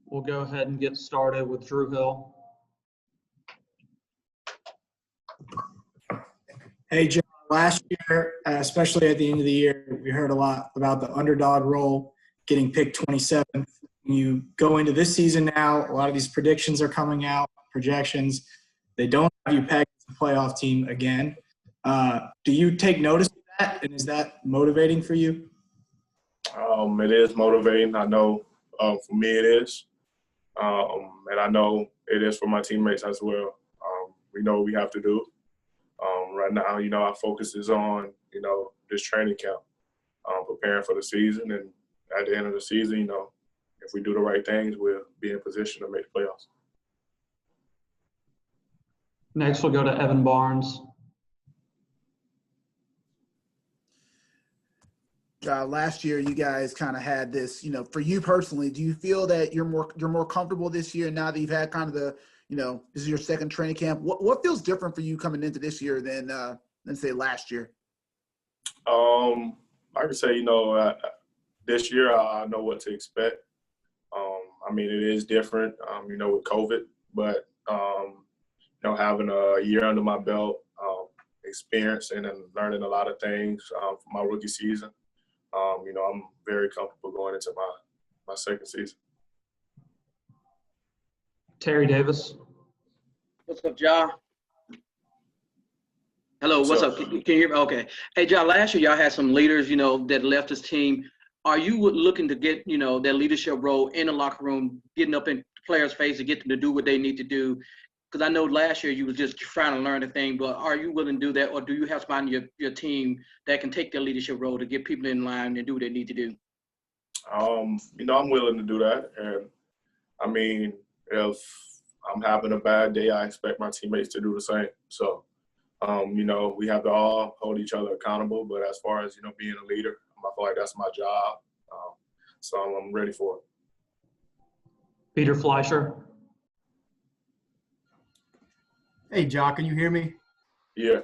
We'll go ahead and get started with Drew Hill. Hey, John, last year, especially at the end of the year, we heard a lot about the underdog role, getting picked 27th. When you go into this season now, a lot of these predictions are coming out, projections. They don't have you pegged as a playoff team again. Do you take notice of that, and is that motivating for you? It is motivating. I know for me it is. And I know it is for my teammates as well. We know what we have to do. Right now, our focus is on, this training camp, preparing for the season. And at the end of the season, if we do the right things, we'll be in position to make the playoffs. Next, we'll go to Evan Barnes. Last year, you guys kind of had this, for you personally, do you feel that you're more comfortable this year now that you've had kind of the, this is your second training camp? What feels different for you coming into this year than say last year? I could say, this year I know what to expect. It is different, with COVID, but, having a year under my belt, experiencing and learning a lot of things from my rookie season. I'm very comfortable going into my second season. Terry Davis. What's up, Ja? Hello, what's up? Can you hear me? Okay. Hey, Ja, last year y'all had some leaders, that left this team. Are you looking to get, that leadership role in the locker room, getting up in players' face to get them to do what they need to do? Because I know last year you was just trying to learn the thing, but are you willing to do that, or do you have somebody on your team that can take their leadership role to get people in line and do what they need to do? I'm willing to do that. And, if I'm having a bad day, I expect my teammates to do the same. So, we have to all hold each other accountable. But as far as, being a leader, I feel like that's my job. So I'm ready for it. Peter Fleischer. Hey, Ja, can you hear me? Yeah.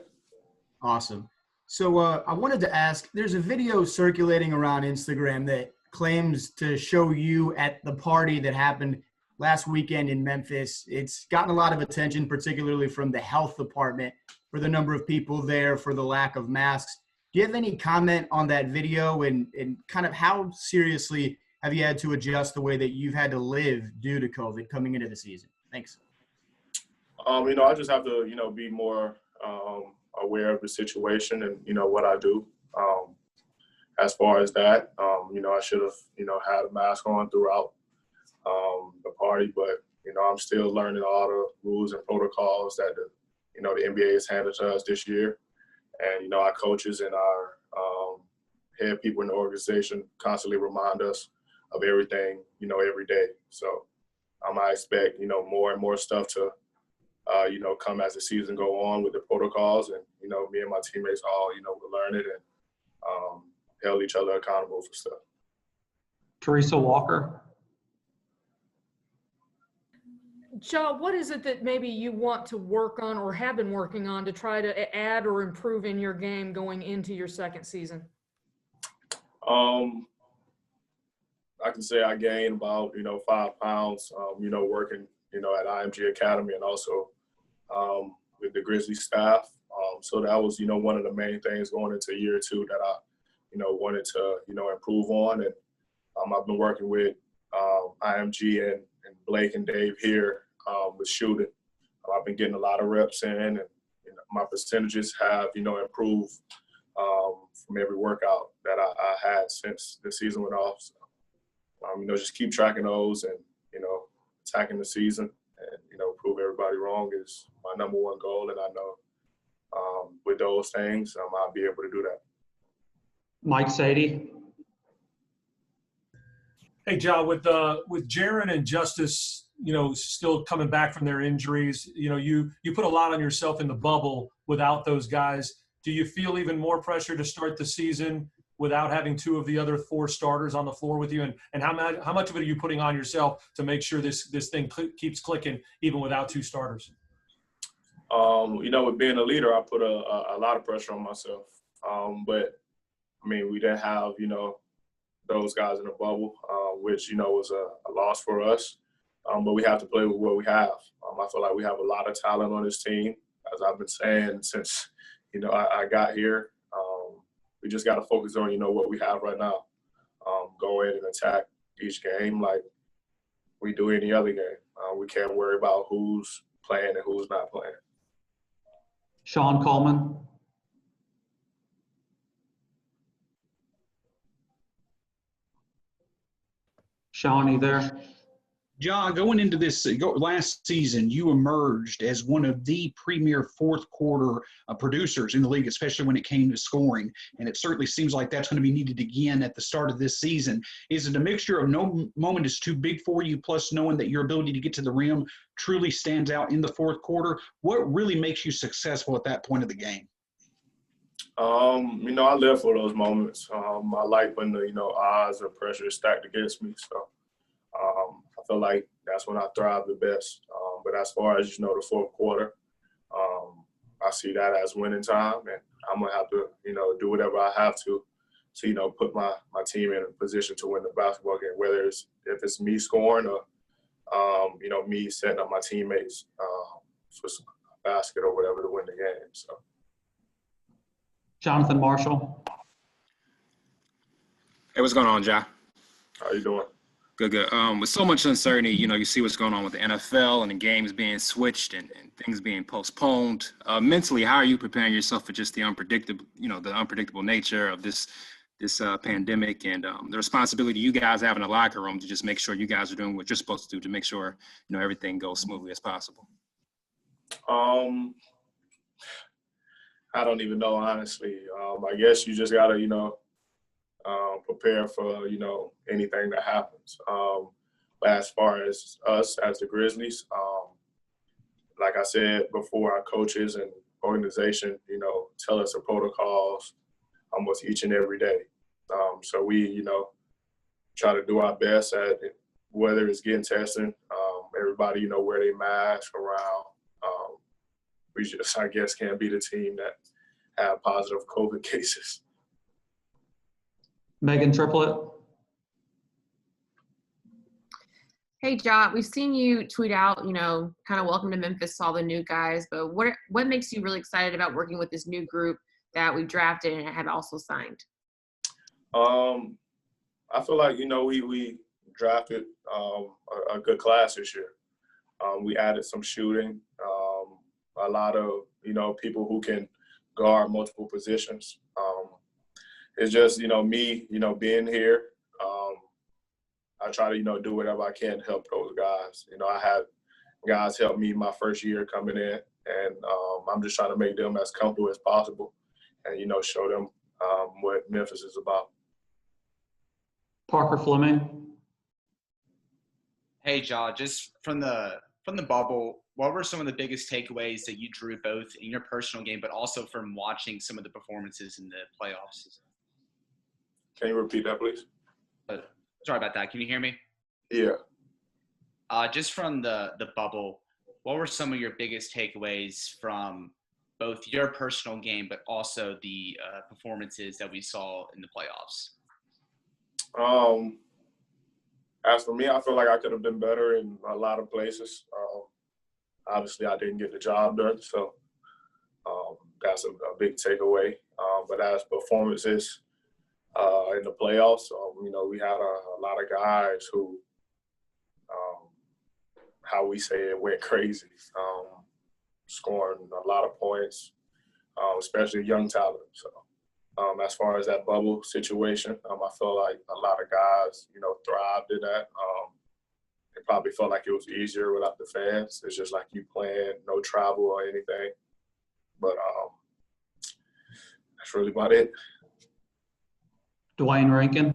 Awesome. So I wanted to ask, there's a video circulating around Instagram that claims to show you at the party that happened last weekend in Memphis. It's gotten a lot of attention, particularly from the health department, for the number of people there, for the lack of masks. Do you have any comment on that video and kind of how seriously have you had to adjust the way that you've had to live due to COVID coming into the season? Thanks. I just have to, be more aware of the situation and, what I do. As far as that, I should have, had a mask on throughout the party, but, I'm still learning all the rules and protocols that the NBA has handed to us this year. And, our coaches and our head people in the organization constantly remind us of everything, every day. So I expect, more and more stuff to, come as the season go on with the protocols, and, me and my teammates all, will learn it and held each other accountable for stuff. Teresa Walker. Ja, what is it that maybe you want to work on or have been working on to try to add or improve in your game going into your second season? I can say I gained about, 5 pounds, working, at IMG Academy and also with the Grizzlies staff. So that was, one of the main things going into year 2 that I, wanted to, improve on. And I've been working with IMG and Blake and Dave here with shooting. I've been getting a lot of reps in, and my percentages have, improved from every workout that I had since the season went off. So, just keep tracking those and, attacking the season and, prove everybody wrong is my number one goal. And I know with those things, I'll be able to do that. Mike Sadie. Hey, Ja, with Jaren and Justice, still coming back from their injuries, you put a lot on yourself in the bubble without those guys. Do you feel even more pressure to start the season without having 2 of the other 4 starters on the floor with you? And how much of it are you putting on yourself to make sure this thing keeps clicking even without 2 starters? With being a leader, I put a lot of pressure on myself. But, we didn't have, those guys in the bubble, which, was a loss for us. but we have to play with what we have. I feel like we have a lot of talent on this team, as I've been saying since, I got here. We just got to focus on, what we have right now. Go in and attack each game like we do any other game. We can't worry about who's playing and who's not playing. Sean Coleman. Sean, you there? John, going into this last season, you emerged as one of the premier fourth quarter producers in the league, especially when it came to scoring. And it certainly seems like that's going to be needed again at the start of this season. Is it a mixture of no moment is too big for you, plus knowing that your ability to get to the rim truly stands out in the fourth quarter? What really makes you successful at that point of the game? I live for those moments. I like when the, odds or pressure is stacked against me. So I feel like that's when I thrive the best. But as far as, the fourth quarter, I see that as winning time. And I'm going to have to, do whatever I have to, put my team in a position to win the basketball game, whether if it's me scoring or, me setting up my teammates for some basket or whatever to win the game. So. Jonathan Marshall. Hey, what's going on, Ja? How you doing? Good, good. With so much uncertainty, you see what's going on with the NFL and the games being switched and things being postponed. Mentally, how are you preparing yourself for just the unpredictable nature of this pandemic and the responsibility you guys have in the locker room to just make sure you guys are doing what you're supposed to do to make sure, everything goes smoothly as possible? I don't even know, honestly. I guess you just got to, prepare for, anything that happens. But as far as us as the Grizzlies, like I said before, our coaches and organization, tell us the protocols almost each and every day. So we, try to do our best at it, whether it's getting tested, everybody, wear their mask around. We just, I guess, can't be the team that have positive COVID cases. Megan Triplett. Hey, Ja, we've seen you tweet out, kind of welcome to Memphis to all the new guys, but what makes you really excited about working with this new group that we've drafted and have also signed? I feel like, we drafted a good class this year. We added some shooting, a lot of, people who can guard multiple positions. It's just, me, being here. I try to, do whatever I can to help those guys. I had guys help me my first year coming in, and I'm just trying to make them as comfortable as possible and, show them what Memphis is about. Parker Fleming. Hey, Ja, just from the bubble, what were some of the biggest takeaways that you drew both in your personal game, but also from watching some of the performances in the playoffs? Can you repeat that, please? Sorry about that. Can you hear me? Yeah. Just from the bubble, what were some of your biggest takeaways from both your personal game, but also the performances that we saw in the playoffs? As for me, I feel like I could have been better in a lot of places. Obviously, I didn't get the job done, so that's a big takeaway. But as performances in the playoffs, we had a lot of guys who, how we say it, went crazy, scoring a lot of points, especially young talent. So as far as that bubble situation, I feel like a lot of guys, thrived in that. It probably felt like it was easier without the fans. It's just like you playing, no travel or anything. But that's really about it. Dwayne Rankin.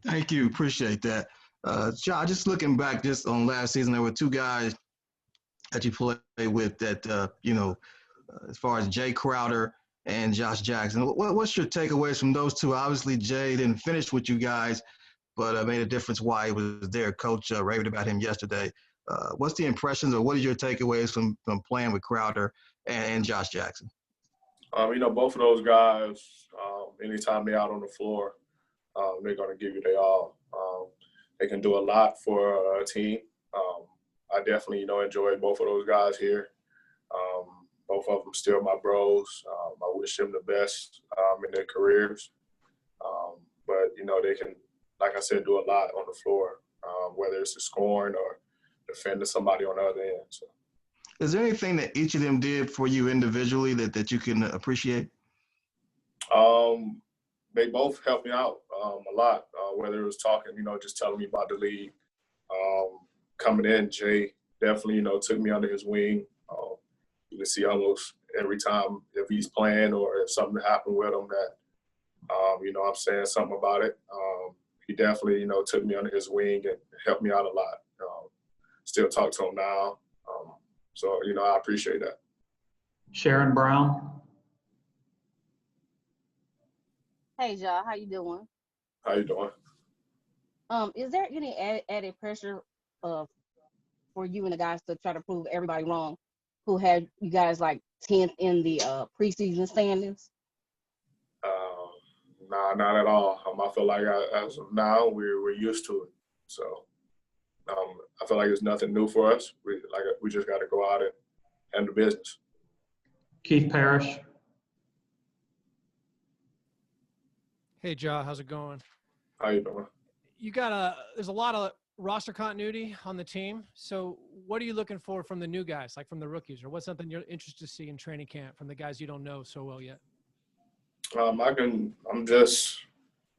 Thank you. Appreciate that. Ja, just looking back just on last season, there were two guys that you played with that, as far as Jay Crowder and Josh Jackson. What's your takeaways from those two? Obviously, Jay didn't finish with you guys, but made a difference why he was there. Coach raved about him yesterday. What's the impressions or what are your takeaways from playing with Crowder and Josh Jackson? Both of those guys, anytime they're out on the floor, They're going to give you their all. They can do a lot for a team. I definitely, enjoy both of those guys here. Both of them still my bros. I wish them the best in their careers. But, they can, like I said, do a lot on the floor, whether it's the scoring or defending somebody on the other end. So. Is there anything that each of them did for you individually that you can appreciate? They both helped me out a lot, whether it was talking, just telling me about the league. Coming in, Jay definitely, took me under his wing. You can see almost every time if he's playing or if something happened with him that, I'm saying something about it. He definitely, took me under his wing and helped me out a lot. Still talk to him now. So, I appreciate that. Sharon Brown. Hey, Ja, how you doing? How you doing? Is there any added pressure for you and the guys to try to prove everybody wrong who had you guys like 10th in the preseason standings? Nah, not at all. I feel like as of now, we're used to it. So I feel like it's nothing new for us. We just got to go out and handle business. Keith Parrish. Hey, Ja, how's it going? How you doing? There's a lot of roster continuity on the team. So what are you looking for from the new guys, like from the rookies, or what's something you're interested to see in training camp from the guys you don't know so well yet? I'm just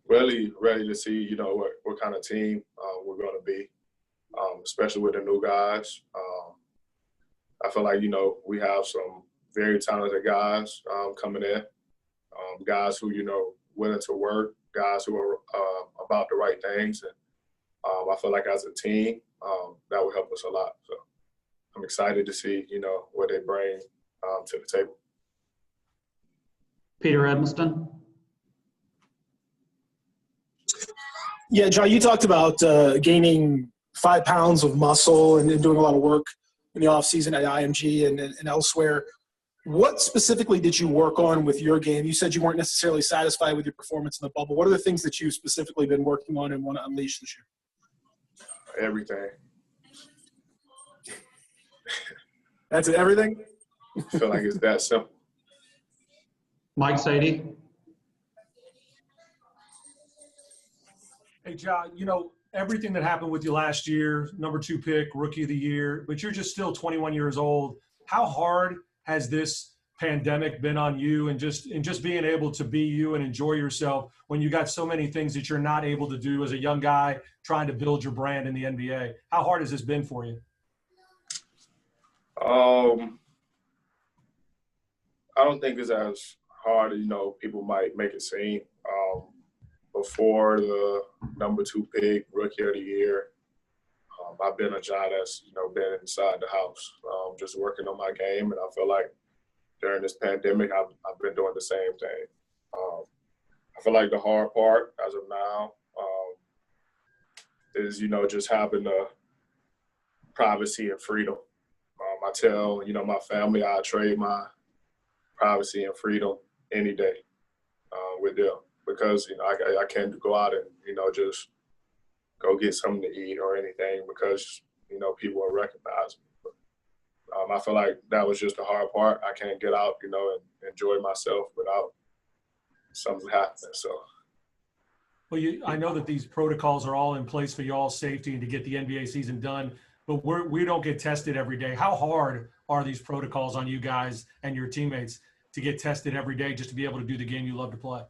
really ready to see, what kind of team we're going to be, especially with the new guys. I feel like, we have some very talented guys coming in, guys who, willing to work, guys who are about the right things. And I feel like as a team, that will help us a lot. So I'm excited to see, what they bring to the table. Peter Edmiston. Yeah, Ja, you talked about gaining 5 pounds of muscle and doing a lot of work in the offseason at IMG and elsewhere. What specifically did you work on with your game? You said you weren't necessarily satisfied with your performance in the bubble. What are the things that you've specifically been working on and want to unleash this year? Everything. That's it, everything? I feel like it's that simple. Mike Sadie. Hey, Ja, everything that happened with you last year, number 2 pick, rookie of the year, but you're just still 21 years old. How hard has this pandemic been on you and just being able to be you and enjoy yourself when you got so many things that you're not able to do as a young guy trying to build your brand in the NBA? How hard has this been for you? I don't think it's as hard as, people might make it seem. Before the number 2 pick, rookie of the year, I've been a guy that's, been inside the house, just working on my game. And I feel like during this pandemic, I've been doing the same thing. I feel like the hard part as of now is, just having the privacy and freedom. I tell, my family, I trade my privacy and freedom any day with them because, I can't go out and, just go get something to eat or anything because, people will recognize me. But, I feel like that was just the hard part. I can't get out, and enjoy myself without something happening. So. Well, I know that these protocols are all in place for y'all's safety and to get the NBA season done, but we don't get tested every day. How hard are these protocols on you guys and your teammates to get tested every day just to be able to do the game you love to play?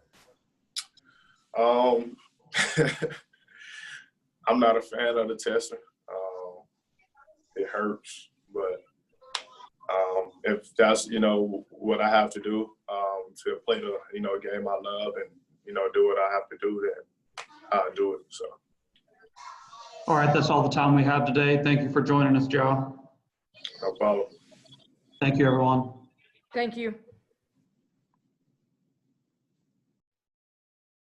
I'm not a fan of the testing. It hurts, but if that's, what I have to do to play the, game I love and, do what I have to do, then I'll do it. So. All right, that's all the time we have today. Thank you for joining us, Ja. No problem. Thank you, everyone. Thank you.